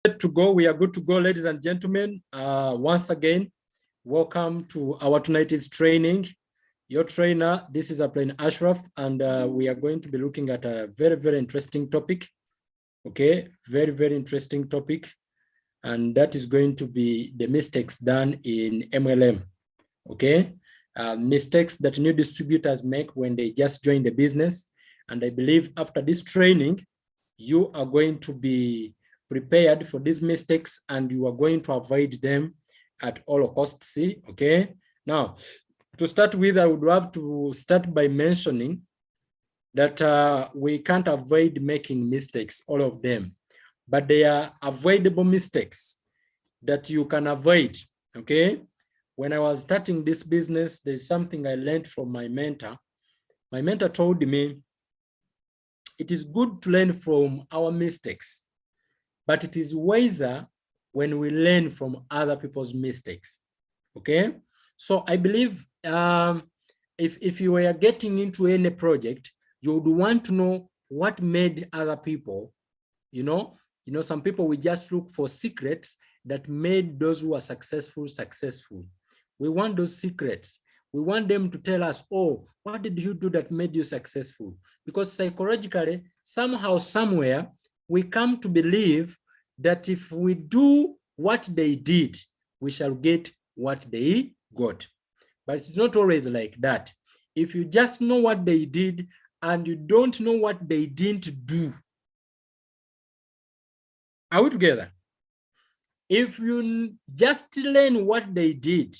To go, we are good to go, ladies and gentlemen. Once again, welcome to our tonight's training. Your trainer, this is Plain Ashraf, and we are going to be looking at a very, very interesting topic. Okay, very, very interesting topic, and that is going to be the mistakes done in MLM. Okay, mistakes that new distributors make when they just join the business. And I believe after this training, you are going to be prepared for these mistakes and you are going to avoid them at all costs. Okay, now to start with, I would love to start by mentioning that we can't avoid making mistakes, all of them, but they are avoidable mistakes that you can avoid. Okay, when I was starting this business, there's something I learned from my mentor. My mentor told me it is good to learn from our mistakes, but it is wiser when we learn from other people's mistakes. Okay, so I believe if you were getting into any project, you would want to know what made other people, you know, some people will just look for secrets that made those who are successful. We want those secrets. We want them to tell us, oh, what did you do that made you successful? Because psychologically, somehow, somewhere, we come to believe that if we do what they did, we shall get what they got. But it's not always like that. If you just know what they did and you don't know what they didn't do, are we together? If you just learn what they did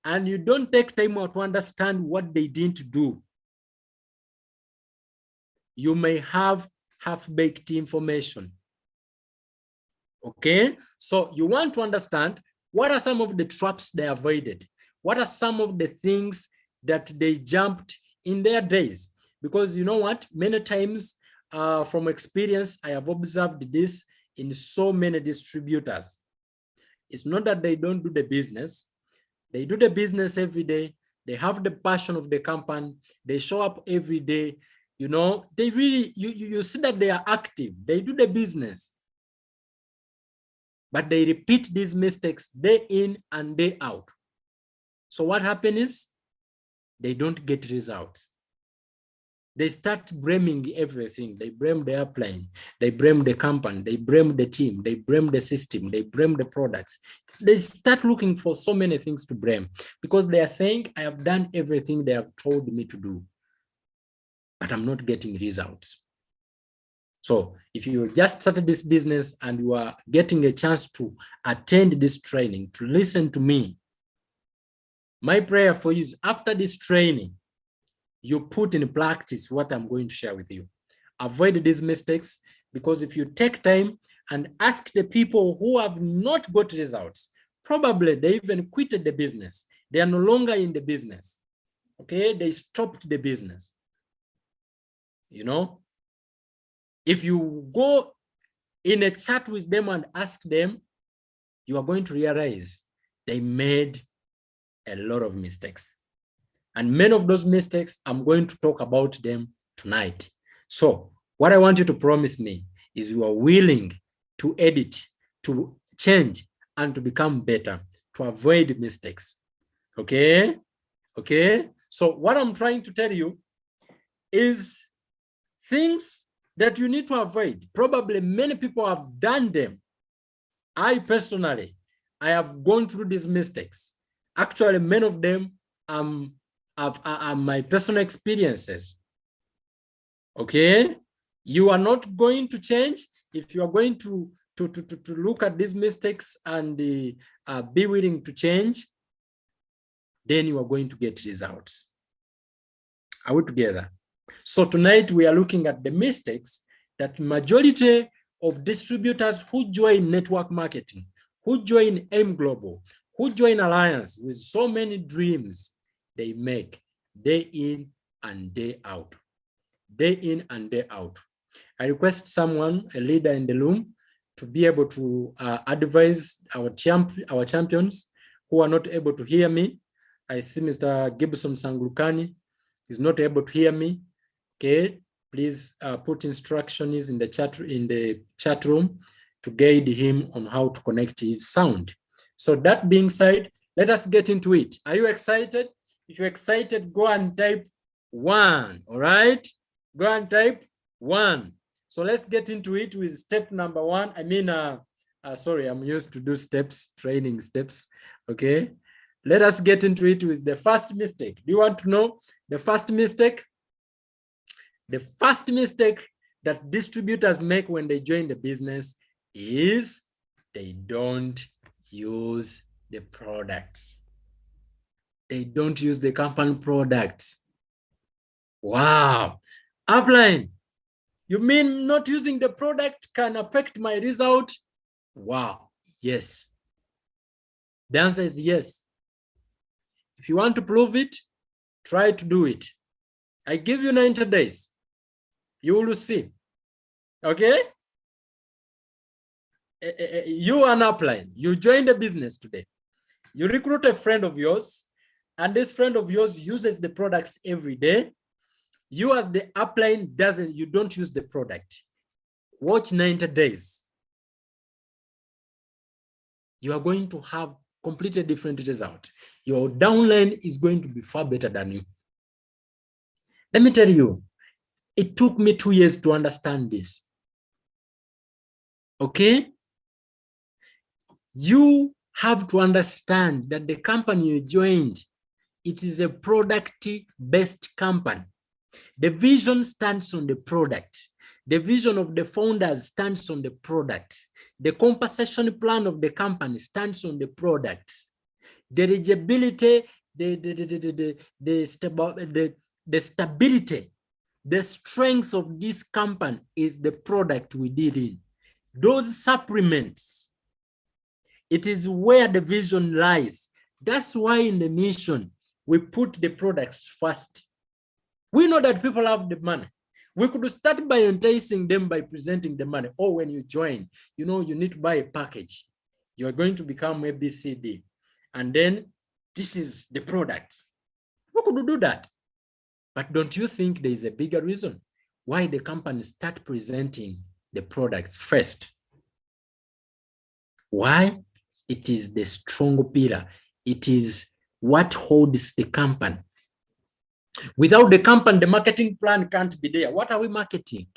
and you don't take time out to understand what they didn't do, you may have half-baked information. Okay, so you want to understand what are some of the traps they avoided? What are some of the things that they jumped in their days? Because you know what, many times from experience, I have observed this in so many distributors. It's not that they don't do the business. They do the business every day. They have the passion of the company. They show up every day. You know, they really, you see that they are active. They do the business. But they repeat these mistakes day in and day out. So what happens is they don't get results. They start blaming everything. They blame the airplane. They blame the company. They blame the team. They blame the system. They blame the products. They start looking for so many things to blame because they are saying, I have done everything they have told me to do, but I'm not getting results. So if you just started this business and you are getting a chance to attend this training, to listen to me, my prayer for you is after this training, you put in practice what I'm going to share with you. Avoid these mistakes, because if you take time and ask the people who have not got results, probably they even quitted the business. They are no longer in the business. Okay, they stopped the business. You know, if you go in a chat with them and ask them, you are going to realize they made a lot of mistakes. And many of those mistakes, I'm going to talk about them tonight. So what I want you to promise me is you are willing to edit, to change, and to become better, to avoid mistakes. Okay? Okay? So what I'm trying to tell you is things that you need to avoid. Probably many people have done them. I personally, I have gone through these mistakes. Actually, many of them are my personal experiences. Okay? You are not going to change if you are going to look at these mistakes and be willing to change, then you are going to get results. Are we together? So tonight we are looking at the mistakes that majority of distributors who join network marketing, who join M Global, who join Alliance with so many dreams, they make day in and day out. Day in and day out. I request someone, a leader in the room, to be able to advise our champions who are not able to hear me. I see Mr. Gibson Sanglukani is not able to hear me. Okay, please put instructions in the chat room. to guide him on how to connect his sound. So that being said, let us get into it. Are you excited? If you're excited, go and type 1, all right? Go and type 1. So let's get into it with step number 1. Sorry, I'm used to do steps, training steps, okay? Let us get into it with the first mistake. Do you want to know the first mistake? The first mistake that distributors make when they join the business is they don't use the products. They don't use the company products. Wow. Upline, you mean not using the product can affect my result? Wow. Yes. The answer is yes. If you want to prove it, try to do it. I give you 90 days. You will see. Okay? You are an upline. You join the business today. You recruit a friend of yours, and this friend of yours uses the products every day. You as the upline you don't use the product. Watch 90 days. You are going to have completely different result. Your downline is going to be far better than you. Let me tell you, it took me 2 years to understand this. Okay? You have to understand that the company you joined, it is a product-based company. The vision stands on the product. The vision of the founders stands on the product. The compensation plan of the company stands on the products. The eligibility, the stability, the strength of this company is the product we did in. Those supplements, it is where the vision lies. That's why in the mission, we put the products first. We know that people have the money. We could start by enticing them by presenting the money. Or when you join, you know, you need to buy a package. You're going to become a BCD. And then this is the product. We could do that. But don't you think there is a bigger reason why the companies start presenting the products first? Why? It is the strong pillar. It is what holds the company. Without the company, the marketing plan can't be there. What are we marketing?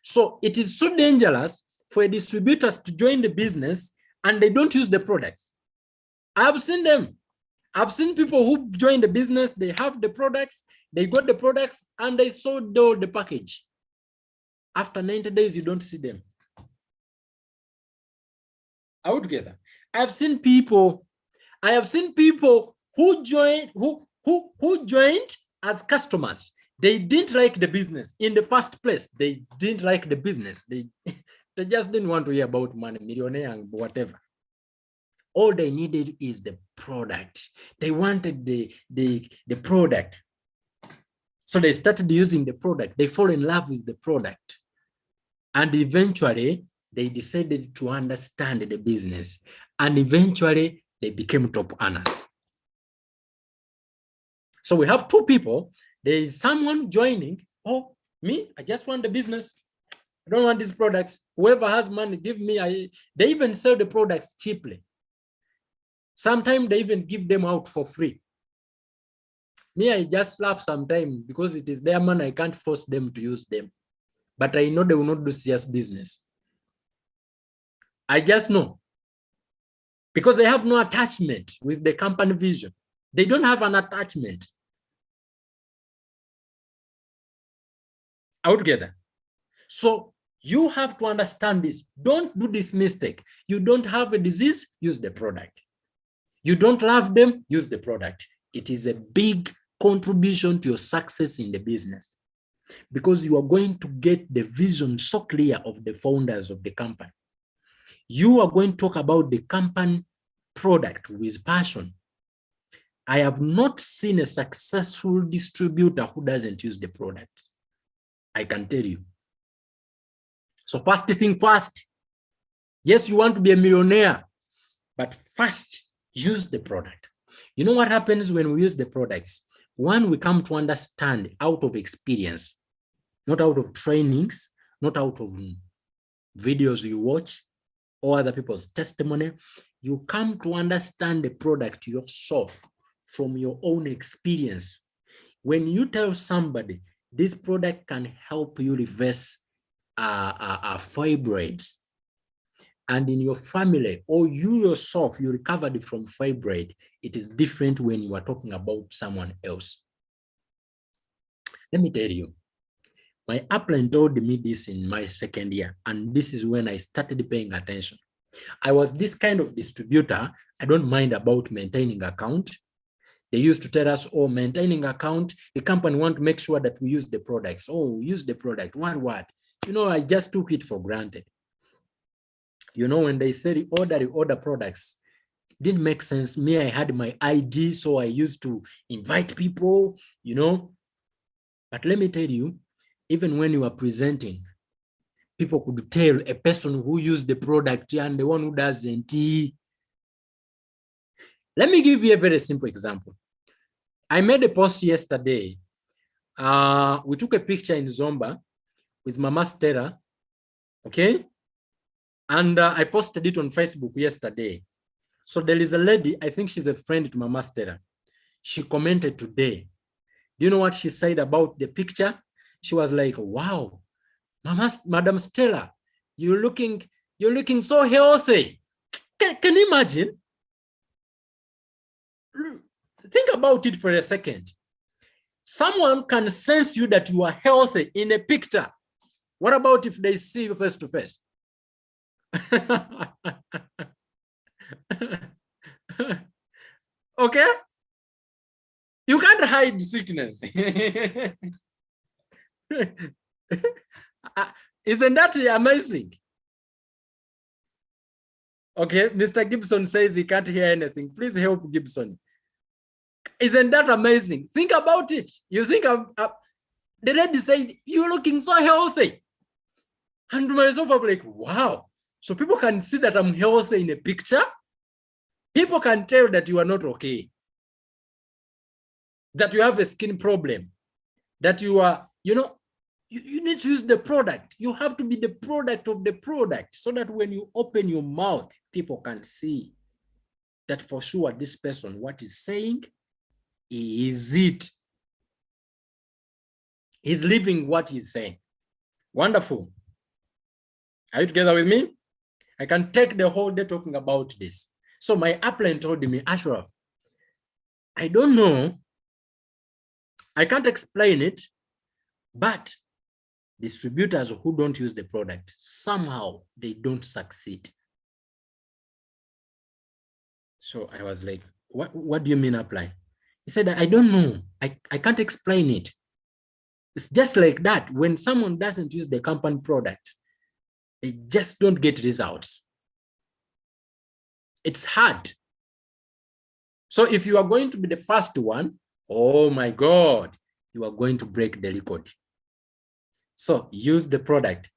So it is so dangerous for distributors to join the business and they don't use the products. I've seen them. I've seen people who join the business, they have the products, they got the products, and they sold the package. After 90 days, you don't see them. Are we together? I have seen people who joined as customers. They didn't like the business in the first place. They didn't like the business. They just didn't want to hear about money, millionaire, and whatever. All they needed is the product. They wanted the product. So they started using the product. They fall in love with the product. And eventually, they decided to understand the business. And eventually, they became top earners. So we have two people. There is someone joining. Oh, me, I just want the business. I don't want these products. Whoever has money, give me. They even sell the products cheaply. Sometimes they even give them out for free. Me, I just laugh sometimes because it is their money. I can't force them to use them. But I know they will not do serious business. I just know. Because they have no attachment with the company vision. They don't have an attachment. Out together. So you have to understand this. Don't do this mistake. You don't have a disease, use the product. You don't love them, use the product. It is a big contribution to your success in the business because you are going to get the vision so clear of the founders of the company. You are going to talk about the company product with passion. I have not seen a successful distributor who doesn't use the product. I can tell you. So first thing first. Yes, you want to be a millionaire, but first use the product. You know what happens when we use the products? One, we come to understand out of experience, not out of trainings, not out of videos you watch, or other people's testimony, you come to understand the product yourself from your own experience. When you tell somebody this product can help you reverse fibroids, and in your family or you yourself, you recovered from fibroid, it is different when you are talking about someone else. Let me tell you, my upline told me this in my second year, and this is when I started paying attention. I was this kind of distributor. I don't mind about maintaining account. They used to tell us, oh, maintaining account, the company want to make sure that we use the products. Oh, use the product, what? You know, I just took it for granted. You know, when they said order products, didn't make sense. Me, I had my ID, so I used to invite people, you know. But let me tell you, even when you are presenting, people could tell a person who used the product and the one who doesn't. Let me give you a very simple example. I made a post yesterday. We took a picture in Zomba with Mama Stella, okay? And I posted it on Facebook yesterday. So there is a lady, I think she's a friend to Mama Stella. She commented today. Do you know what she said about the picture? She was like, wow, Madam Stella, you're looking so healthy. Can you imagine? Think about it for a second. Someone can sense you that you are healthy in a picture. What about if they see you face to face? Okay? You can't hide sickness. Isn't that amazing? Okay, Mr. Gibson says he can't hear anything. Please help Gibson. Isn't that amazing? Think about it. You think the lady said, you're looking so healthy. And myself, I'm like, wow. So people can see that I'm healthy in a picture. People can tell that you are not okay. That you have a skin problem. That you are, you know, you need to use the product. You have to be the product of the product so that when you open your mouth, people can see that for sure this person, what he's saying, is it. He's living what he's saying. Wonderful. Are you together with me? I can take the whole day talking about this. So my upline told me, Ashraf, I don't know. I can't explain it, but distributors who don't use the product, somehow they don't succeed. So I was like, what do you mean apply? He said, I don't know. I can't explain it. It's just like that. When someone doesn't use the company product, they just don't get results. It's hard. So if you are going to be the first one, oh my God, you are going to break the record. So use the product,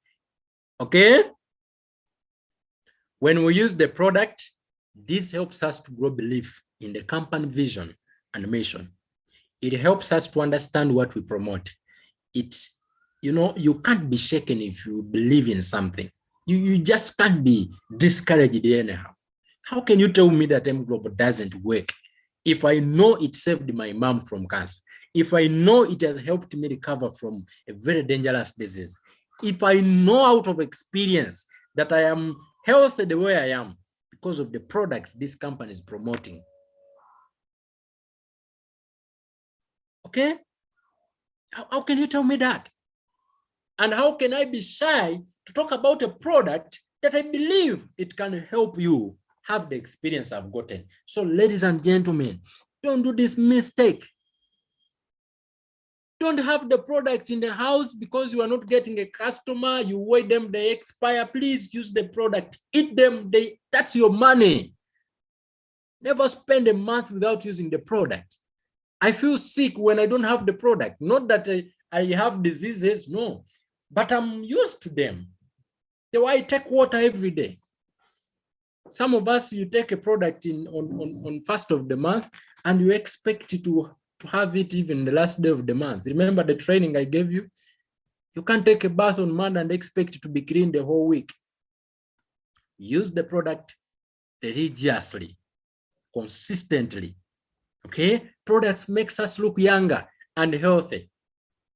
okay? When we use the product, this helps us to grow belief in the company vision and mission. It helps us to understand what we promote. It's, you know, you can't be shaken if you believe in something. You just can't be discouraged anyhow. How can you tell me that M Global doesn't work if I know it saved my mom from cancer? If I know it has helped me recover from a very dangerous disease? If I know out of experience that I am healthy the way I am because of the product this company is promoting? Okay? How can you tell me that? And how can I be shy to talk about a product that I believe it can help you have the experience I've gotten? So ladies and gentlemen, don't do this mistake. Don't have the product in the house because you are not getting a customer. You wait them, they expire. Please use the product. Eat them. That's your money. Never spend a month without using the product. I feel sick when I don't have the product. Not that I have diseases, no. But I'm used to them. The way I take water every day. Some of us, you take a product on first of the month and you expect to have it even the last day of the month. Remember the training I gave you? You can't take a bath on Monday and expect it to be clean the whole week. use the product religiously, consistently. Okay, products makes us look younger and healthy.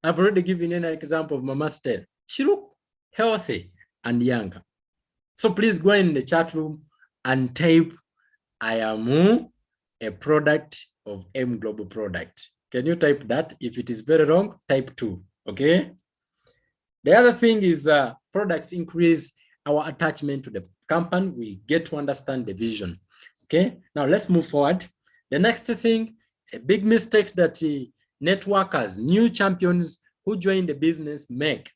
I've already given an example of Mama Stella. She looked healthy and younger. So please go in the chat room and type, I am a product of M Global product. Can you type that? If it is very wrong, type 2. Okay. The other thing is product increase our attachment to the company. We get to understand the vision. Okay. Now let's move forward. The next thing, a big mistake that networkers, new champions who join the business make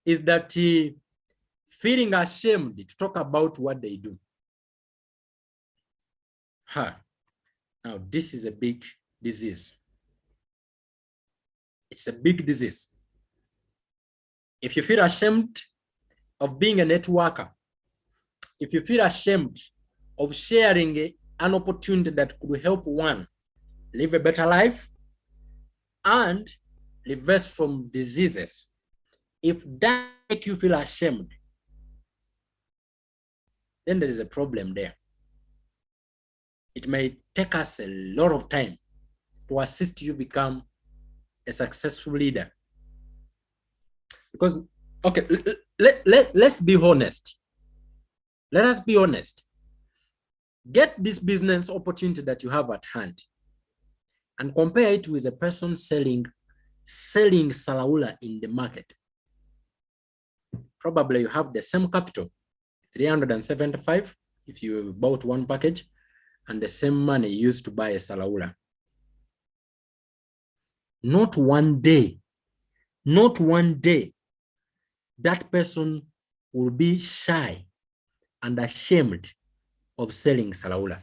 is that feeling ashamed to talk about what they do. Now, this is a big disease. It's a big disease. If you feel ashamed of being a networker, if you feel ashamed of sharing an opportunity that could help one live a better life and reverse from diseases, if that makes you feel ashamed, then there is a problem there. It may take us a lot of time to assist you become a successful leader. Because, okay, let's be honest. Let us be honest. Get this business opportunity that you have at hand and compare it with a person selling Salaula in the market. Probably you have the same capital, 375 if you bought one package, and the same money used to buy a Salaula. Not one day, that person will be shy and ashamed of selling Salaula.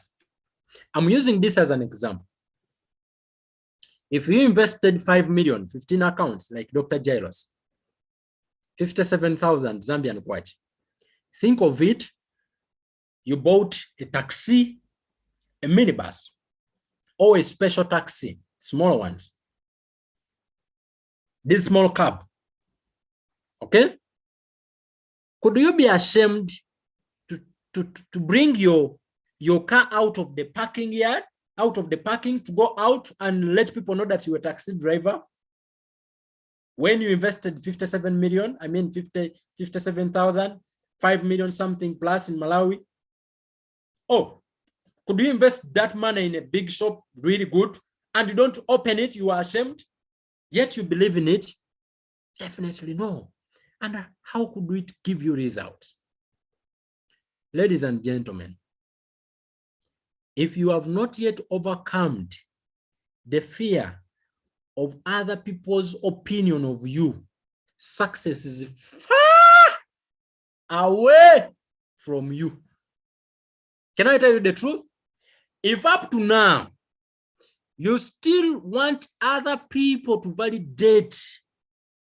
I'm using this as an example. If you invested 5 million, 15 accounts like Dr. Jairos, 57,000 Zambian kwacha. Think of it, you bought a taxi, a minibus, or a special taxi, small ones. This small cab, okay? Could you be ashamed to bring your car out of the parking yard, out of the parking, to go out and let people know that you're a taxi driver? When you invested 57 million, 57,000, 5 million something plus in Malawi. Oh, could you invest that money in a big shop, really good, and you don't open it, you are ashamed, yet you believe in it? Definitely no. And how could it give you results? Ladies and gentlemen, if you have not yet overcome the fear of other people's opinion of you, success is far away from you. Can I tell you the truth? If up to now, you still want other people to validate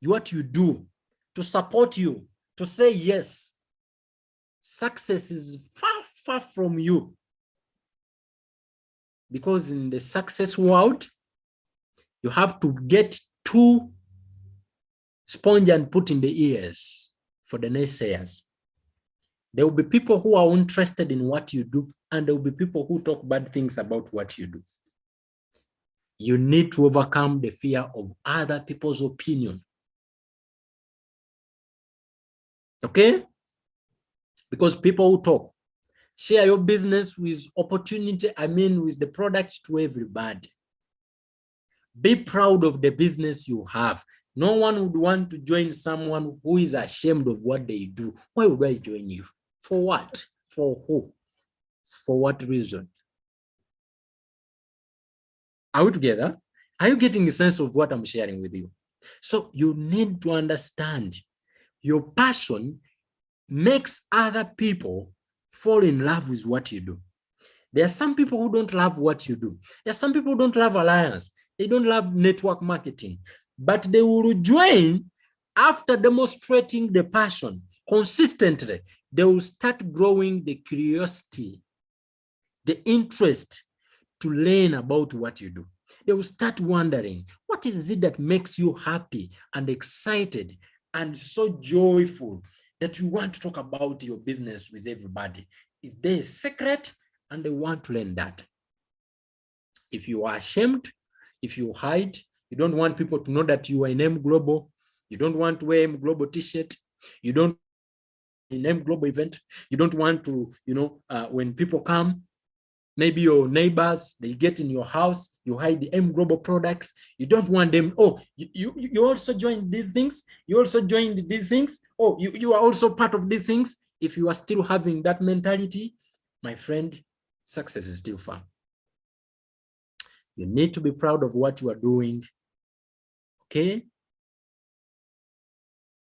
what you do, to support you, to say yes, success is far, far from you. Because in the success world, you have to get 2 sponge and put in the ears for the naysayers. There will be people who are interested in what you do, and there will be people who talk bad things about what you do. You need to overcome the fear of other people's opinion. Okay? Because people who talk, share your business with opportunity, with the product to everybody. Be proud of the business you have. No one would want to join someone who is ashamed of what they do. Why would I join you? For what? For who? For what reason? Are we together? Are you getting a sense of what I'm sharing with you? So you need to understand your passion makes other people fall in love with what you do. There are some people who don't love what you do. There are some people who don't love alliance. They don't love network marketing, but they will join after demonstrating the passion consistently. They will start growing the curiosity, the interest to learn about what you do. They will start wondering, what is it that makes you happy and excited and so joyful that you want to talk about your business with everybody? Is there a secret? And they want to learn that. If you are ashamed, if you hide, you don't want people to know that you are in M Global, you don't want to wear M Global t-shirt, you don't in M Global event, you don't want to, when people come, maybe your neighbors, they get in your house, you hide the M Global products. You don't want them, oh, you also joined these things. You also joined these things. Oh, you are also part of these things. If you are still having that mentality, my friend, success is still far. You need to be proud of what you are doing, okay?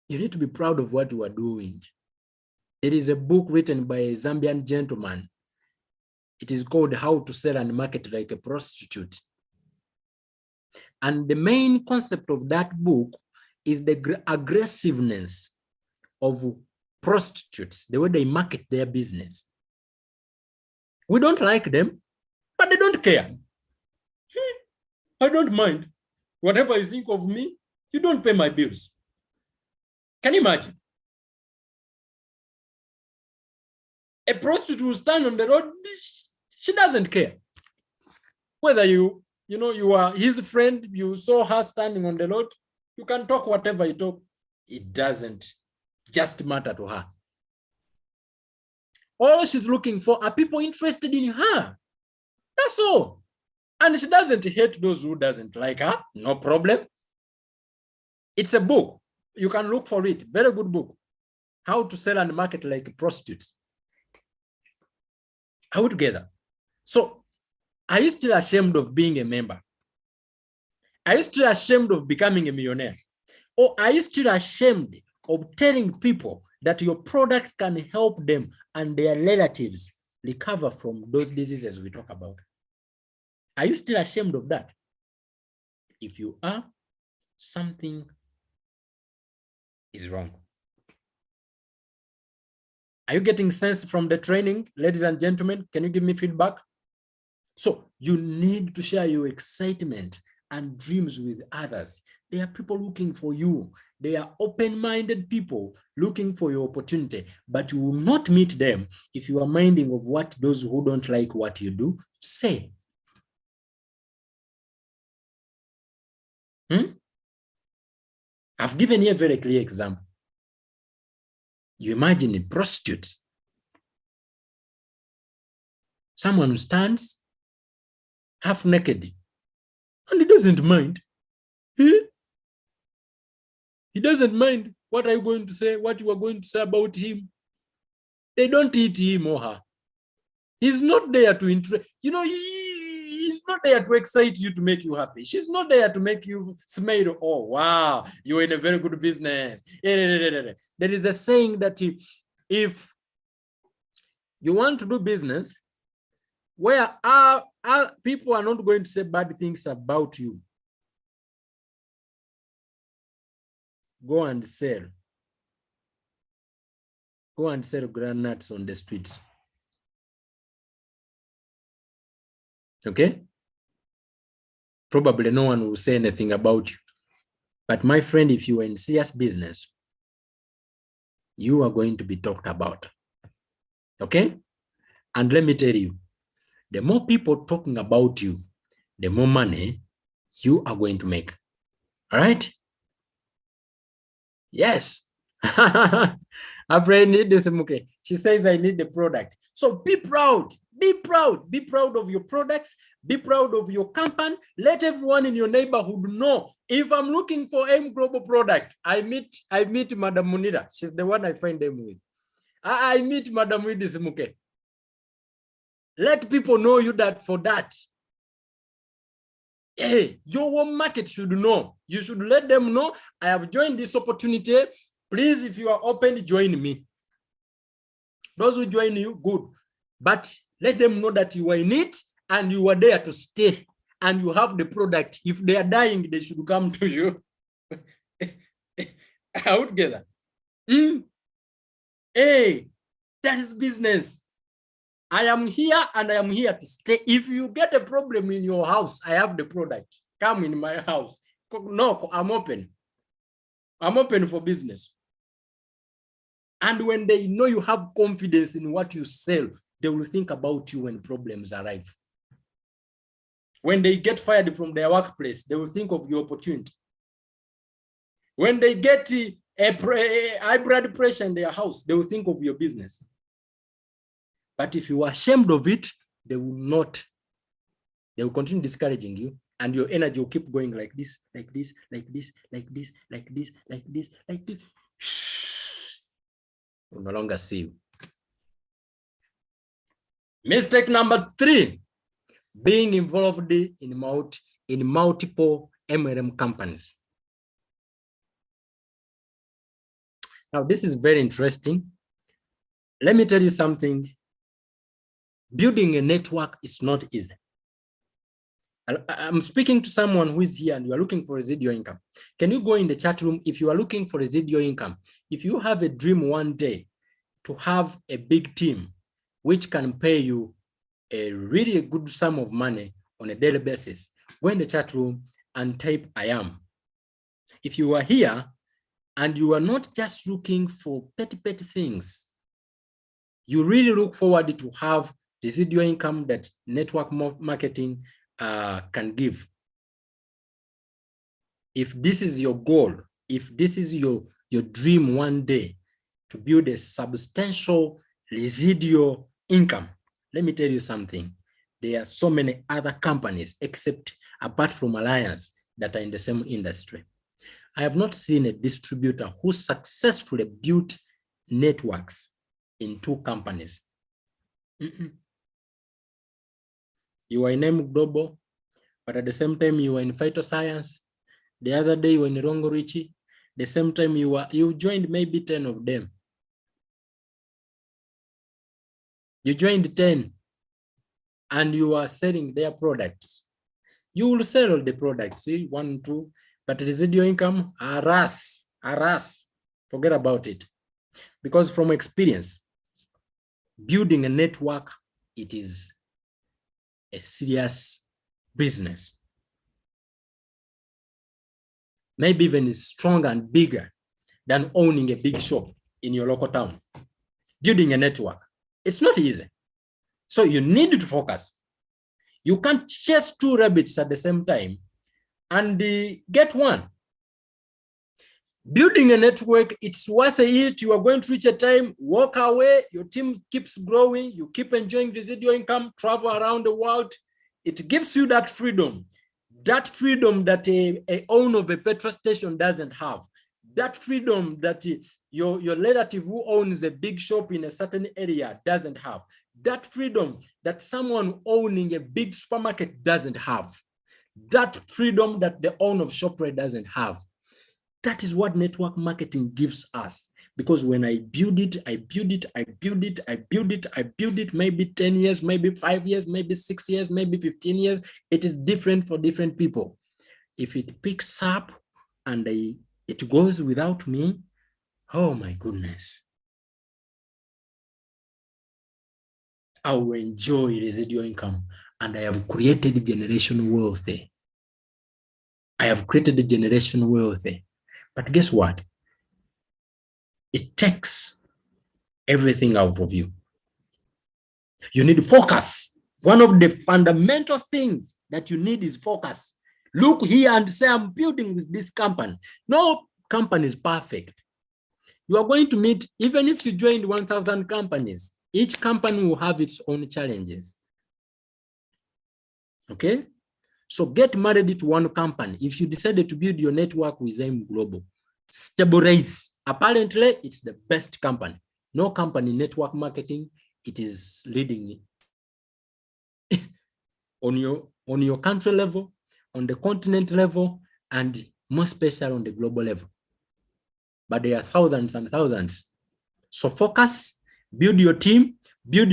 You need to be proud of what you are doing. There is a book written by a Zambian gentleman. It is called How to Sell and Market Like a Prostitute. And the main concept of that book is the aggressiveness of prostitutes, the way they market their business. We don't like them, but they don't care. I don't mind. Whatever you think of me, you don't pay my bills. Can you imagine? A prostitute will stand on the road, she doesn't care. Whether you are his friend, you saw her standing on the road, you can talk whatever you talk. It doesn't just matter to her. All she's looking for are people interested in her. That's all. And she doesn't hate those who doesn't like her. No problem. It's a book. You can look for it. Very good book. How to Sell and Market Like Prostitutes. Are we together? So, are you still ashamed of being a member? Are you still ashamed of becoming a millionaire? Or are you still ashamed of telling people that your product can help them and their relatives recover from those diseases we talk about? Are you still ashamed of that? If you are, something is wrong. Are you getting sense from the training, ladies and gentlemen? Can you give me feedback? So you need to share your excitement and dreams with others. There are people looking for you. They are open-minded people looking for your opportunity, but you will not meet them if you are minding of what those who don't like what you do say. I've given you a very clear example. You imagine a prostitute. Someone who stands half naked and he doesn't mind. He doesn't mind what are you going to say, what you are going to say about him. They don't eat him or her. He's not there to interest. He's not there to excite you, to make you happy. She's not there to make you smile. Oh, wow, you're in a very good business. There is a saying that if you want to do business where people are not going to say bad things about you, go and sell. Go and sell granuts on the streets. Okay? Probably no one will say anything about you. But my friend, if you are in serious business, you are going to be talked about. Okay? And let me tell you, the more people talking about you, the more money you are going to make. All right? Yes. She says, I need the product. So be proud. Be proud. Be proud of your products. Be proud of your company. Let everyone in your neighborhood know. If I'm looking for M Global product, I meet Madam Munira. She's the one I find them with. I meet Madam Widisimuke. Let people know you that for that. Hey, your home market should know. You should let them know, I have joined this opportunity. Please, if you are open, join me. Those who join you, good. But let them know that you are in it and you are there to stay and you have the product. If they are dying, they should come to you. Out together. Hey, that is business. I am here and I am here to stay. If you get a problem in your house, I have the product. Come in my house. No, I'm open. I'm open for business. And when they know you have confidence in what you sell, they will think about you when problems arrive. When they get fired from their workplace, they will think of your opportunity. When they get high blood pressure in their house, they will think of your business. But if you are ashamed of it, they will not. They will continue discouraging you, and your energy will keep going like this, like this, like this, like this, like this, like this, like this. Will no longer see you. Mistake number 3, being involved in multiple MLM companies. Now, this is very interesting. Let me tell you something. Building a network is not easy. I'm speaking to someone who is here and you are looking for residual income. Can you go in the chat room if you are looking for residual income? If you have a dream one day to have a big team which can pay you a really good sum of money on a daily basis, go in the chat room and type I am. If you are here and you are not just looking for petty things, you really look forward to have residual income that network marketing can give. If this is your goal, if this is your dream one day to build a substantial residual income, let me tell you something. There are so many other companies apart from Alliance that are in the same industry. I have not seen a distributor who successfully built networks in 2 companies. You are in M Global, but at the same time you are in phytoscience. The other day you were in Rongo Richie. The same time you joined maybe 10 of them. You joined 10 and you are selling their products. You will sell all the products, see, 1, 2, but residual income, aras, forget about it. Because from experience, building a network, it is a serious business. Maybe even is stronger and bigger than owning a big shop in your local town. Building a network, it's not easy. So you need to focus. You can't chase 2 rabbits at the same time and get one. Building a network, it's worth it. You are going to reach a time, walk away, your team keeps growing, you keep enjoying residual income, travel around the world. It gives you that freedom that a owner of a petrol station doesn't have. That freedom that your relative who owns a big shop in a certain area doesn't have. That freedom that someone owning a big supermarket doesn't have. That freedom that the owner of ShopRite doesn't have. That is what network marketing gives us. Because when I build it, maybe 10 years, maybe 5 years, maybe 6 years, maybe 15 years, it is different for different people. If it picks up and it goes without me, oh my goodness. I will enjoy residual income and I have created generational wealth. I have created a generational wealth. But guess what? It takes everything out of you. You need focus. One of the fundamental things that you need is focus. Look here and say, I'm building with this company. No company is perfect. You are going to meet, even if you joined 1,000 companies, each company will have its own challenges. Okay? So get married to one company. If you decided to build your network with M Global, stabilize. Apparently, it's the best company. No company network marketing, it is leading on your country level, on the continent level, and more special on the global level. But there are thousands and thousands. So focus, build your team, grow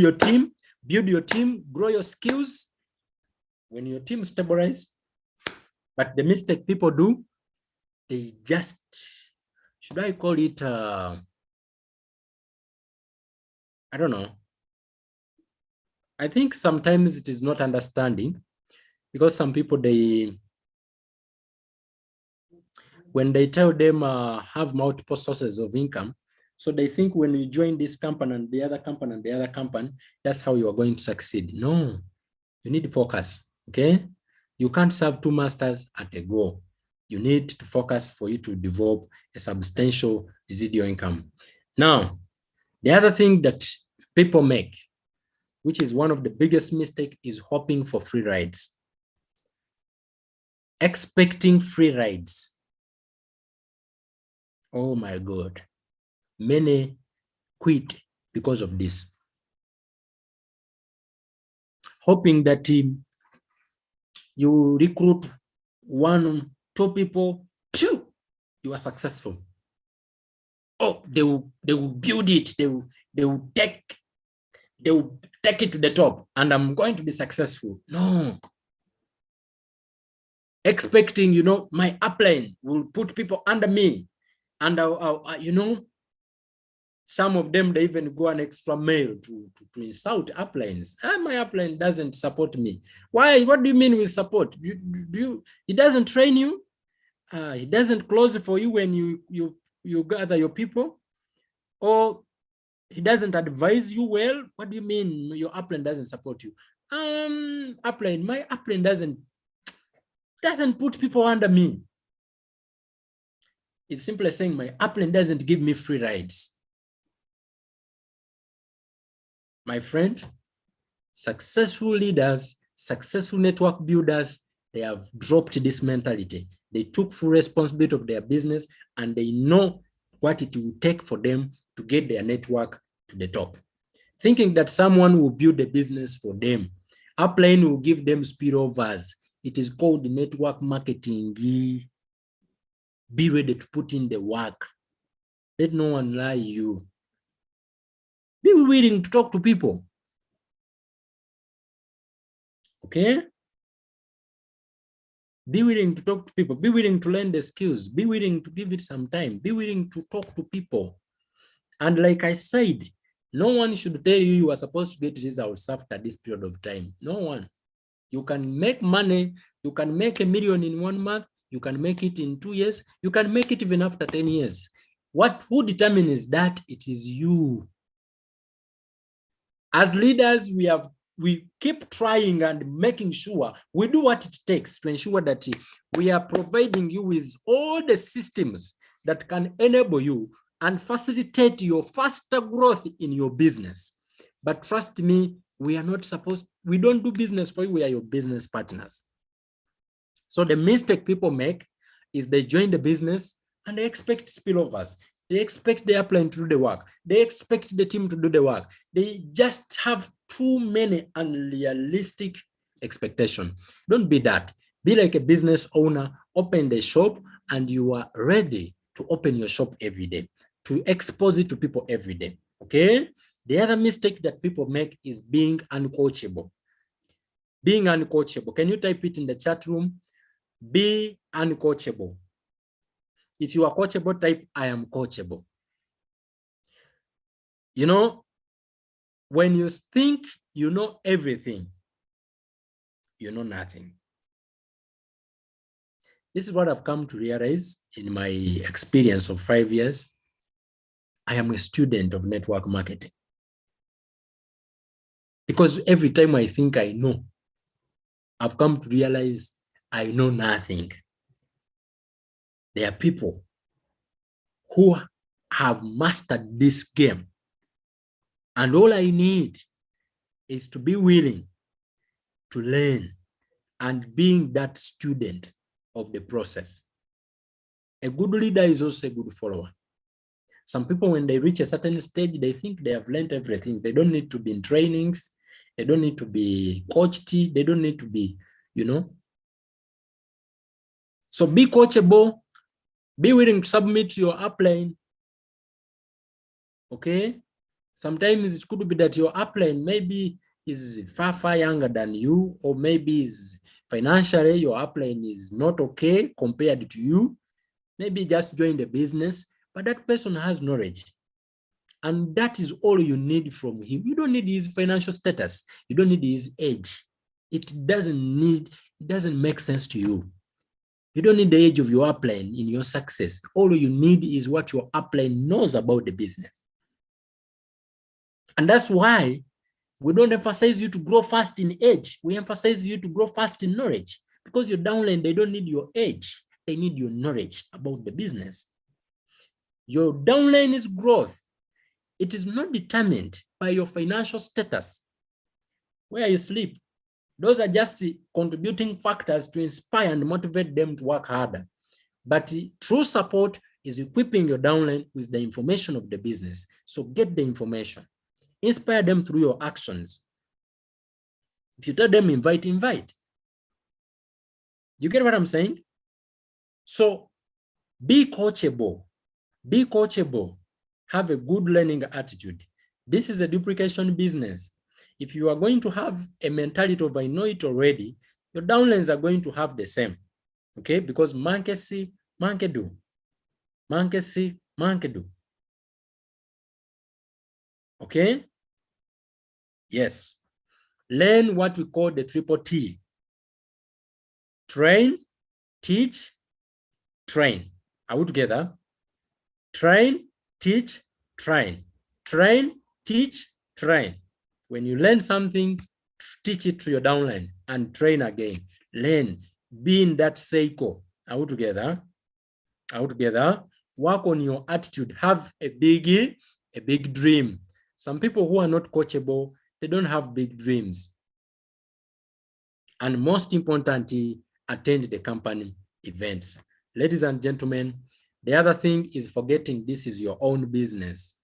your skills. When your team stabilizes, but the mistake people do, they just, should I call it, I don't know. I think sometimes it is not understanding, because some people, when they tell them have multiple sources of income, So they think when you join this company and the other company and the other company, that's how you are going to succeed. No, you need focus, okay? You can't serve two masters at a go. You need to focus for you to develop a substantial residual income. Now, the other thing that people make, which is one of the biggest mistakes, is hoping for free rides. Expecting free rides. Oh my God. Many quit because of this. Hoping that you recruit 1, 2 people, phew, you are successful. Oh, they will build it. They will take it to the top and I'm going to be successful. No. Expecting, you know, my upline will put people under me and you know, some of them, they even go an extra mile to insult uplines. My upline doesn't support me. Why? What do you mean with support? He doesn't train you. He doesn't close for you when you gather your people, or he doesn't advise you well. What do you mean your upline doesn't support you? Upline, my upline doesn't put people under me. It's simply saying my upline doesn't give me free rides. My friend, successful leaders, successful network builders, they have dropped this mentality. They took full responsibility of their business and they know what it will take for them to get their network to the top. Thinking that someone will build a business for them. Upline will give them spillovers. It is called network marketing. Be ready to put in the work. Let no one lie you. Be willing to talk to people. Okay? Be willing to talk to people. Be willing to learn the skills. Be willing to give it some time. Be willing to talk to people. And like I said, no one should tell you you are supposed to get results after this period of time. No one. You can make money. You can make $1 million in 1 month. You can make it in 2 years. You can make it even after 10 years. Who determines that? It is you. As leaders, we keep trying and making sure we do what it takes to ensure that we are providing you with all the systems that can enable you and facilitate your faster growth in your business. But trust me, we don't do business for you, we are your business partners. So the mistake people make is they join the business and they expect spillovers. They expect the upline to do the work. They expect the team to do the work. They just have too many unrealistic expectations. Don't be that. Be like a business owner, open the shop, and you are ready to open your shop every day, to expose it to people every day, okay? The other mistake that people make is being uncoachable. Being uncoachable. Can you type it in the chat room? Be uncoachable. If you are coachable, type I am coachable. You know, when you think you know everything, you know nothing. This is what I've come to realize in my experience of 5 years. I am a student of network marketing. Because every time I think I know, I've come to realize I know nothing. There are people who have mastered this game. And all I need is to be willing to learn and being that student of the process. A good leader is also a good follower. Some people, when they reach a certain stage, they think they have learned everything. They don't need to be in trainings. They don't need to be coached. They don't need to be, you know. So be coachable. Be willing to submit your upline. Okay? Sometimes it could be that your upline maybe is far, far younger than you, or maybe is financially your upline is not okay compared to you. Maybe just join the business, but that person has knowledge. And that is all you need from him. You don't need his financial status. You don't need his age. It doesn't make sense to you. You don't need the age of your upline in your success. All you need is what your upline knows about the business. And that's why we don't emphasize you to grow fast in age. We emphasize you to grow fast in knowledge, because your downline, they don't need your age. They need your knowledge about the business. Your downline is growth. It is not determined by your financial status, where you sleep. Those are just contributing factors to inspire and motivate them to work harder. But true support is equipping your downline with the information of the business. So get the information. Inspire them through your actions. If you tell them invite, invite. You get what I'm saying? So be coachable. Be coachable. Have a good learning attitude. This is a duplication business. If you are going to have a mentality of I know it already, your downlines are going to have the same. Okay? Because monkey see, monkey do. Monkey see, monkey do. Okay? Yes. Learn what we call the triple T. Train, teach, train. Are we together? Train, teach, train. Train, teach, train. When you learn something, teach it to your downline and train again. Learn. Be in that cycle. Are we together? Are we together? Work on your attitude. Have a big dream. Some people who are not coachable, they don't have big dreams. And most importantly, attend the company events. Ladies and gentlemen, the other thing is forgetting this is your own business.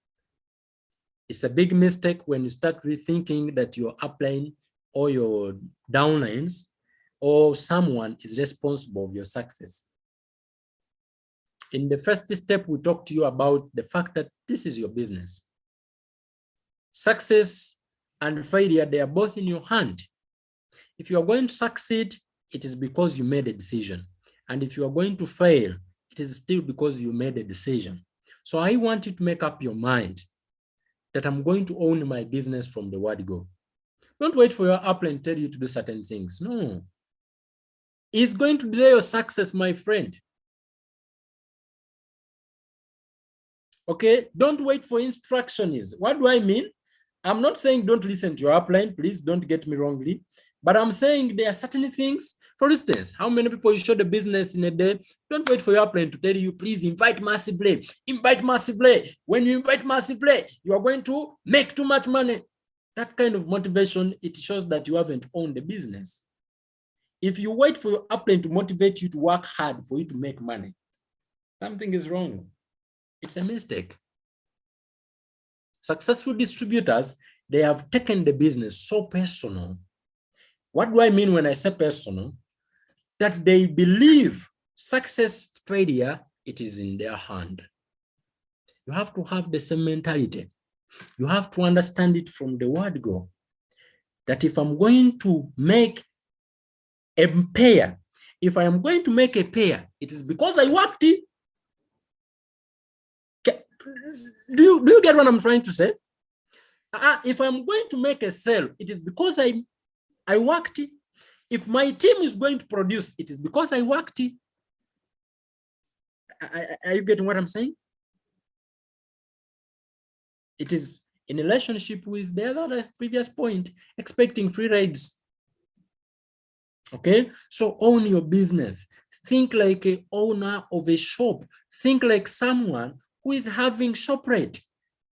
It's a big mistake when you start rethinking that your upline or your downlines or someone is responsible for your success. In the first step, we talked to you about the fact that this is your business. Success and failure, they are both in your hand. If you are going to succeed, it is because you made a decision. And if you are going to fail, it is still because you made a decision. So I want you to make up your mind that I'm going to own my business from the word go. Don't wait for your upline to tell you to do certain things. No. It's going to delay your success, my friend. Okay? Don't wait for instructions. What do I mean? I'm not saying don't listen to your upline. Please don't get me wrongly. But I'm saying there are certain things. For instance, how many people you show the business in a day? Don't wait for your upline to tell you, please invite massively. Invite massively. When you invite massively, you are going to make too much money. That kind of motivation, it shows that you haven't owned the business. If you wait for your upline to motivate you to work hard for you to make money, something is wrong. It's a mistake. Successful distributors, they have taken the business so personal. What do I mean when I say personal? That they believe success, failure, it is in their hand. You have to have the same mentality. You have to understand it from the word go. That if I'm going to make a pair, if I am going to make a pair, it is because I worked it. Do you get what I'm trying to say? If I'm going to make a sale, it is because I worked it. If my team is going to produce, it is because I worked it. Are you getting what I'm saying? It is in relationship with the other previous point, expecting free rides. Okay, so own your business. Think like an owner of a shop. Think like someone who is having ShopRite,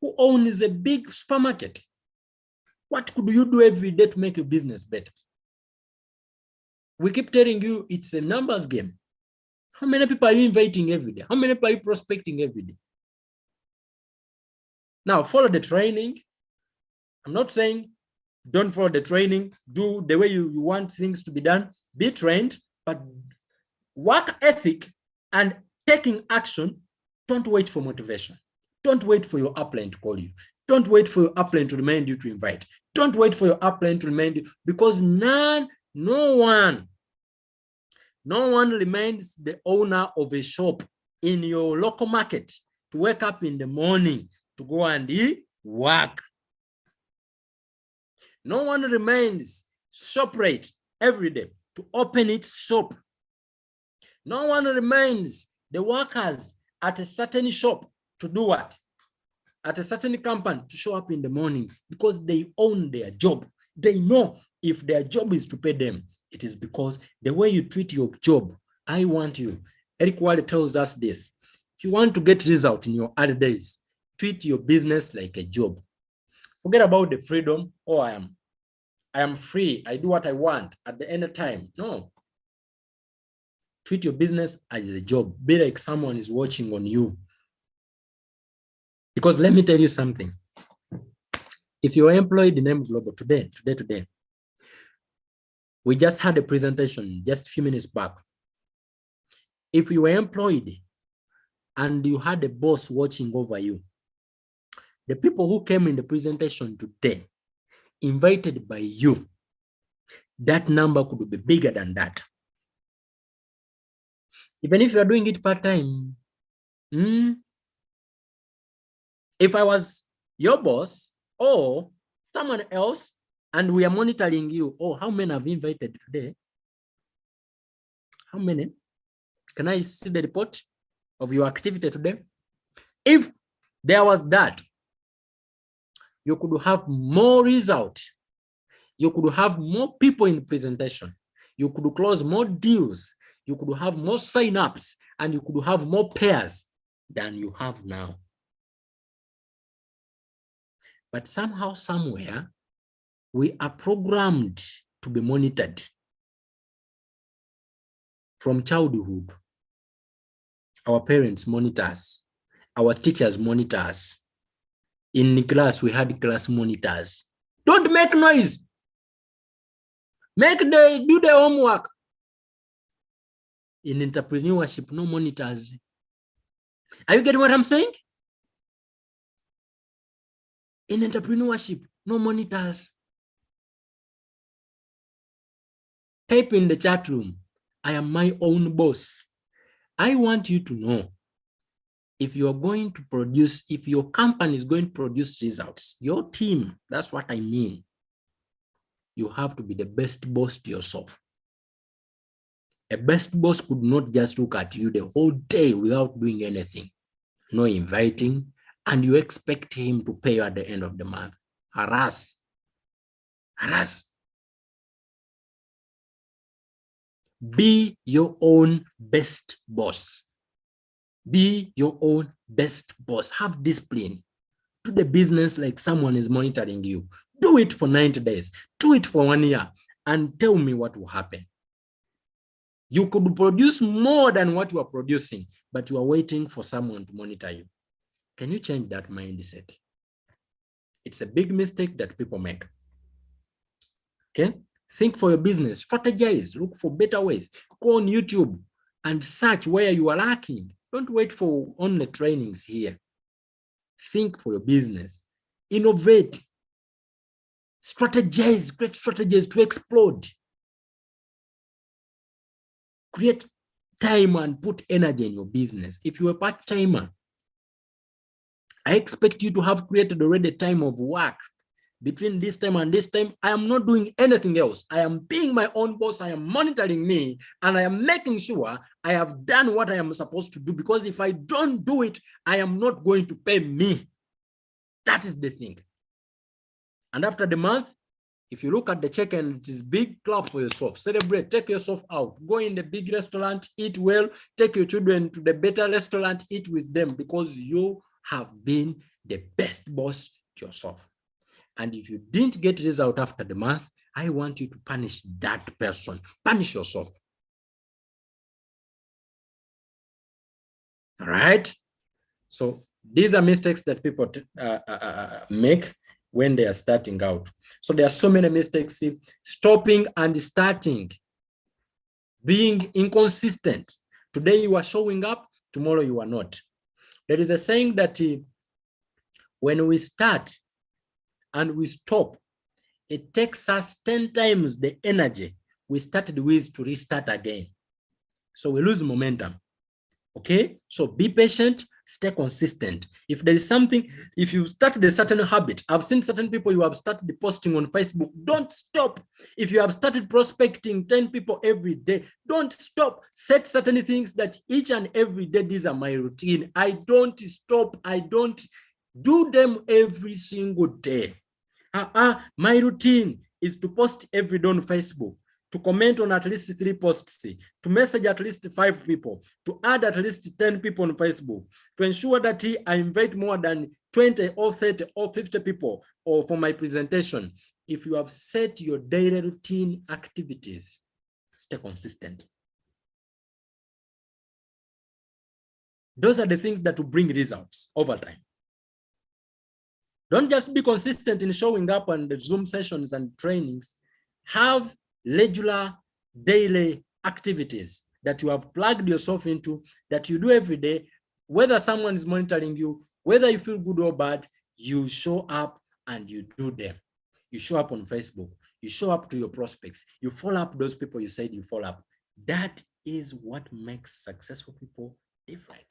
who owns a big supermarket. What could you do every day to make your business better? We keep telling you it's a numbers game. How many people are you inviting every day? How many people are you prospecting every day? Now, follow the training. I'm not saying don't follow the training. Do the way you want things to be done. Be trained, but work ethic and taking action. Don't wait for motivation. Don't wait for your upline to call you. Don't wait for your upline to remind you to invite. Don't wait for your upline to remind you, because no one reminds the owner of a shop in your local market to wake up in the morning to go and work. No one reminds ShopRite every day to open its shop. No one reminds the workers at a certain shop to do what? At a certain company to show up in the morning, because they own their job. They know if their job is to pay them, it is because the way you treat your job. I want you. Eric Wale tells us this. If you want to get result in your early days, treat your business like a job. Forget about the freedom. Oh, I am free. I do what I want at the end of time. No. Treat your business as a job. Be like someone is watching on you. Because let me tell you something. If you're employed in M Global today, we just had a presentation just a few minutes back. If you were employed and you had a boss watching over you, the people who came in the presentation today, invited by you, that number could be bigger than that. Even if you're doing it part-time. If I was your boss or someone else and we are monitoring you, oh, how many have invited today? How many? Can I see the report of your activity today? If there was that, you could have more result. You could have more people in presentation. You could close more deals. You could have more sign-ups, and you could have more pairs than you have now. But somehow, somewhere, we are programmed to be monitored from childhood. Our parents monitor us. Our teachers monitor us. In the class, we had class monitors. Don't make noise. Do the homework. In entrepreneurship, no monitors. Are you getting what I'm saying? In entrepreneurship, no monitors. Type in the chat room, I am my own boss. I want you to know, if you are going to produce, if your company is going to produce results, your team, that's what I mean. You have to be the best boss to yourself. A best boss could not just look at you the whole day without doing anything, no inviting, and you expect him to pay you at the end of the month. Harass. Harass. Be your own best boss. Be your own best boss. Have discipline. Do the business like someone is monitoring you. Do it for 90 days. Do it for 1 year and tell me what will happen. You could produce more than what you are producing, but you are waiting for someone to monitor you. Can you change that mindset? It's a big mistake that people make. Okay? Think for your business, strategize, look for better ways. Go on YouTube and search where you are lacking. Don't wait for only trainings here. Think for your business. Innovate. Strategize, create strategies to explode. Create time and put energy in your business. If you're a part-timer, I expect you to have created already time of work. Between this time and this time, I am not doing anything else. I am being my own boss. I am monitoring me, and I am making sure I have done what I am supposed to do, because if I don't do it, I am not going to pay me. That is the thing. And after the month, if you look at the check and it is big, clap for yourself. Celebrate, take yourself out. Go in the big restaurant, eat well, take your children to the better restaurant, eat with them, because you have been the best boss to yourself. And if you didn't get result after the month, I want you to punish that person. Punish yourself. All right? So these are mistakes that people make when they are starting out. So there are so many mistakes: stopping and starting, being inconsistent. Today you are showing up, tomorrow you are not. There is a saying that when we start and we stop, it takes us 10 times the energy we started with to restart again. So we lose momentum. Okay? So be patient, Stay consistent. If there is something, if you started a certain habit, I've seen certain people, you have started posting on Facebook, don't stop. If you have started prospecting 10 people every day, don't stop. Set certain things that each and every day, these are my routine. I don't stop. I don't do them every single day. My routine is to post every day on Facebook, to comment on at least 3 posts, to message at least 5 people, to add at least 10 people on Facebook, to ensure that I invite more than 20 or 30 or 50 people or for my presentation. If you have set your daily routine activities, stay consistent. Those are the things that will bring results over time. Don't just be consistent in showing up on the Zoom sessions and trainings. Have regular daily activities that you have plugged yourself into, that you do every day. Whether someone is monitoring you, whether you feel good or bad, you show up and you do them. You show up on Facebook, you show up to your prospects, you follow up those people you said you follow up. That is what makes successful people different.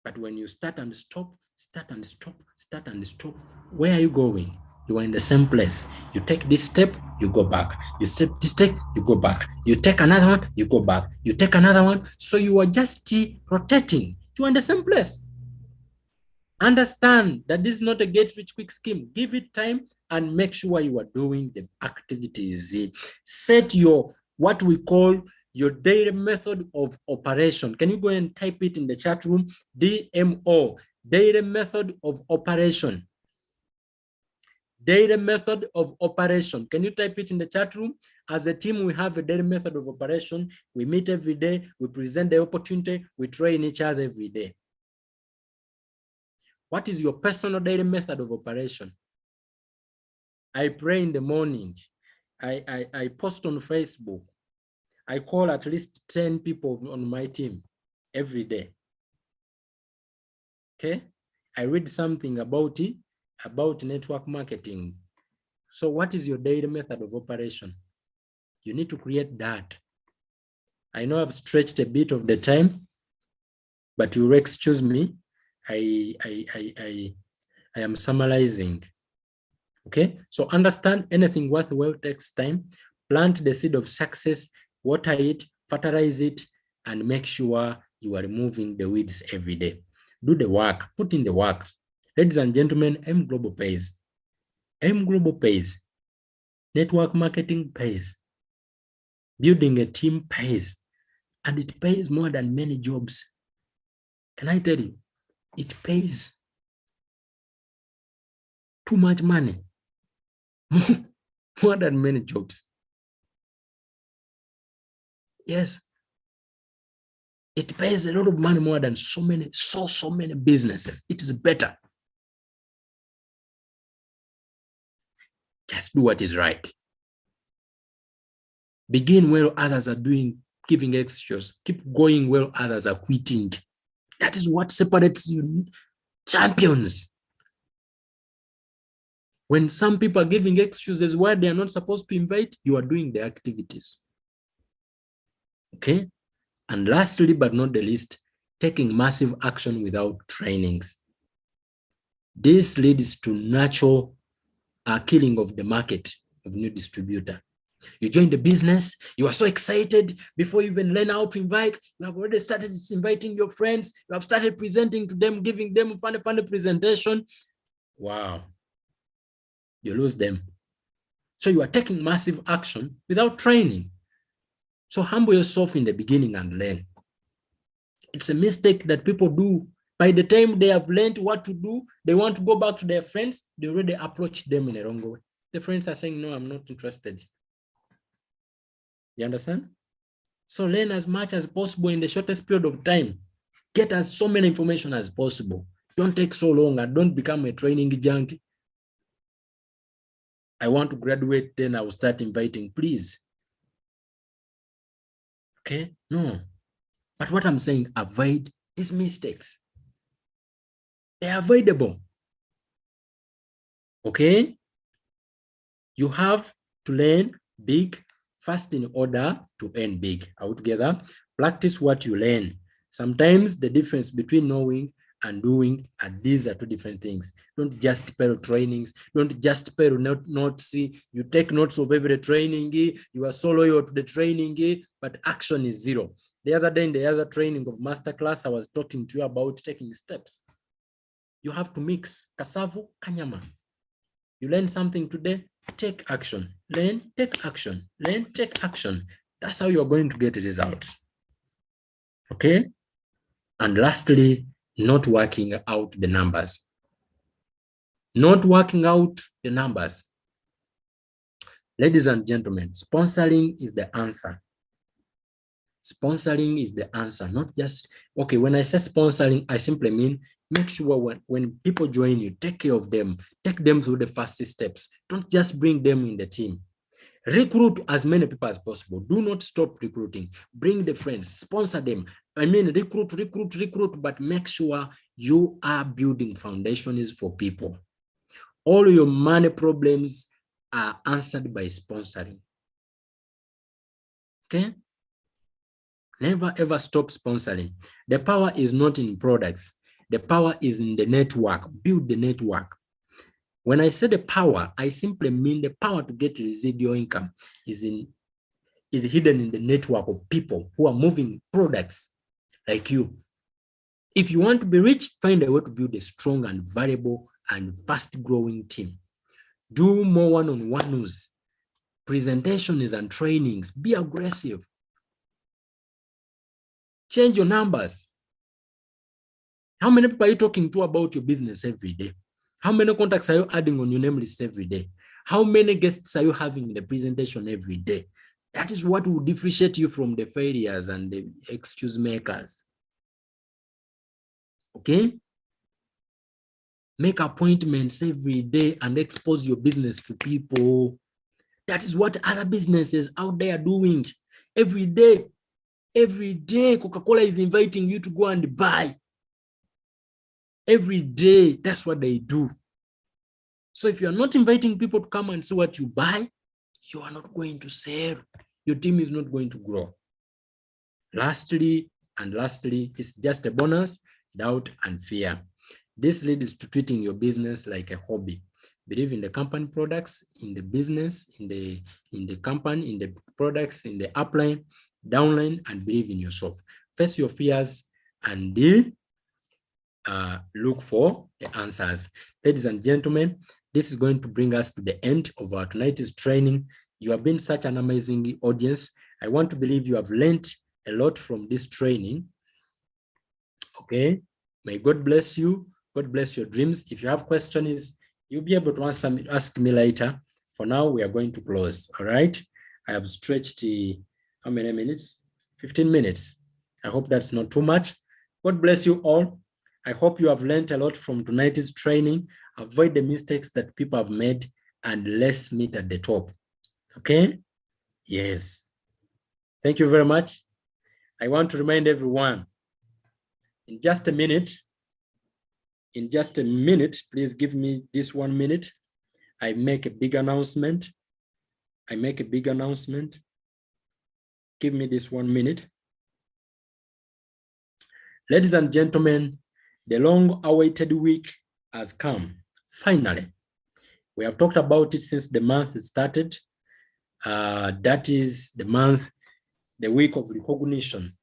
But when you start and stop, start and stop, start and stop, where are you going? You are in the same place. You take this step, you go back. You step this step, you go back. You take another one, you go back. You take another one. So you are just rotating. You are in the same place. Understand that this is not a get-rich-quick scheme. Give it time and make sure you are doing the activities. Set your, what we call your daily method of operation. Can you go and type it in the chat room? DMO, daily method of operation. Daily method of operation. Can you type it in the chat room? As a team, we have a daily method of operation. We meet every day. We present the opportunity. We train each other every day. What is your personal daily method of operation? I pray in the morning. I post on Facebook. I call at least 10 people on my team every day. Okay? I read something about it, about network marketing. So what is your daily method of operation? You need to create that. I know I've stretched a bit of the time, but you will excuse me. I am summarizing. Okay, so understand anything worthwhile takes time. Plant the seed of success, water it, fertilize it, and make sure you are removing the weeds every day. Do the work, put in the work. Ladies and gentlemen, M Global pays. M Global pays. Network marketing pays. Building a team pays. And it pays more than many jobs. Can I tell you? It pays too much money. More than many jobs. Yes. It pays a lot of money more than so many businesses. It is better. Just do what is right. Begin where others are doing, giving extras. Keep going where others are quitting. That is what separates you. Champions. When some people are giving excuses why they are not supposed to invite, you are doing the activities. Okay? And lastly, but not the least, taking massive action without trainings. This leads to natural killing of the market of new distributor. You join the business, you are so excited before you even learn how to invite. You have already started inviting your friends. You have started presenting to them, giving them funny presentation. Wow. You lose them. So you are taking massive action without training. So humble yourself in the beginning and learn. It's a mistake that people do. By the time they have learned what to do, they want to go back to their friends, they already approach them in a wrong way. The friends are saying, no, I'm not interested. You understand? So learn as much as possible in the shortest period of time. Get as so many information as possible. Don't take so long and don't become a training junkie. I want to graduate, then I will start inviting, please. Okay? No. But what I'm saying, avoid these mistakes. They're avoidable. Okay? You have to learn big first in order to earn big. Altogether, practice what you learn. Sometimes the difference between knowing and doing, and these are two different things. Don't just parrot trainings. Don't just parrot notes. You take notes of every training. You are so loyal to the training, but action is zero. The other day in the other training of masterclass, I was talking to you about taking steps. You have to mix cassava, kanyama. You learn something today, take action. Learn, take action. Learn, take action. That's how you're going to get results. Okay? And lastly, not working out the numbers. Not working out the numbers. Ladies and gentlemen, sponsoring is the answer. Sponsoring is the answer, not just, okay, when I say sponsoring, I simply mean make sure when people join you, take care of them, take them through the first steps. Don't just bring them in the team. Recruit as many people as possible. Do not stop recruiting. Bring the friends, sponsor them. I mean, recruit, but make sure you are building foundations for people. All your money problems are answered by sponsoring. Okay? Never ever stop sponsoring. The power is not in products. The power is in the network. Build the network. When I say the power, I simply mean the power to get residual income is hidden in the network of people who are moving products like you. If you want to be rich, find a way to build a strong and valuable and fast-growing team. Do more one-on-ones, presentations and trainings. Be aggressive. Change your numbers. How many people are you talking to about your business every day? How many contacts are you adding on your name list every day? How many guests are you having in the presentation every day? That is what will differentiate you from the failures and the excuse makers. Okay? Make appointments every day and expose your business to people. That is what other businesses out there are doing. Every day, Coca-Cola is inviting you to go and buy. Every day, that's what they do. So if you're not inviting people to come and see what you buy, you are not going to sell. Your team is not going to grow. Lastly, it's just a bonus, doubt and fear. This leads to treating your business like a hobby. Believe in the company products, in the business, in the company, in the products, in the upline, downline, and believe in yourself. Face your fears and look for the answers. Ladies and gentlemen, this is going to bring us to the end of our tonight's training. You have been such an amazing audience. I want to believe you have learned a lot from this training. Okay, may God bless you. God bless your dreams. If you have questions, you'll be able to ask me later. For now, we are going to close. All right. I have stretched how many minutes? 15 minutes. I hope that's not too much. God bless you all. I hope you have learned a lot from tonight's training. Avoid the mistakes that people have made and let's meet at the top. Okay? Yes. Thank you very much. I want to remind everyone, in just a minute, please give me this 1 minute. I make a big announcement. Give me this 1 minute. Ladies and gentlemen, the long-awaited week has come. Finally, we have talked about it since the month started. That is the week of recognition.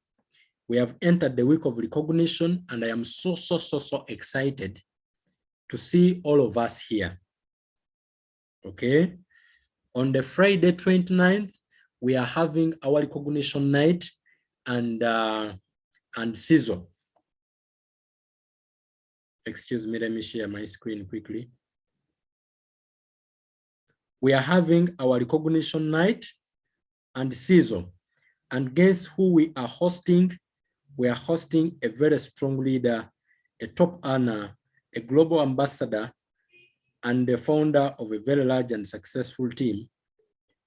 We have entered the week of recognition, and I am so excited to see all of us here. Okay. On the Friday 29th, we are having our recognition night and season. Excuse me, let me share my screen quickly. We are having our recognition night and season. And guess who we are hosting? We are hosting a very strong leader, a top earner, a global ambassador, and the founder of a very large and successful team.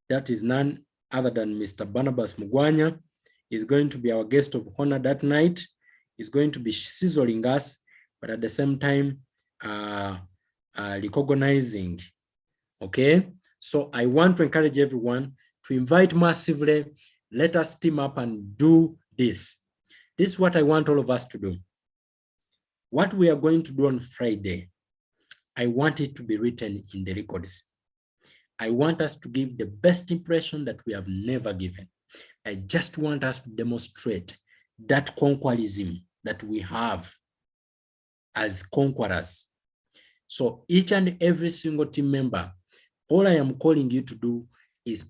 That is none other than Mr. Barnabas Mugwanya. Is going to be our guest of honor that night. He's going to be sizzling us, but at the same time, recognizing. Okay, so I want to encourage everyone to invite massively. Let us team up and do this. This is what I want all of us to do. What we are going to do on Friday, I want it to be written in the records. I want us to give the best impression that we have never given. I just want us to demonstrate that conquerism that we have as conquerors. So each and every single team member, all I am calling you to do is to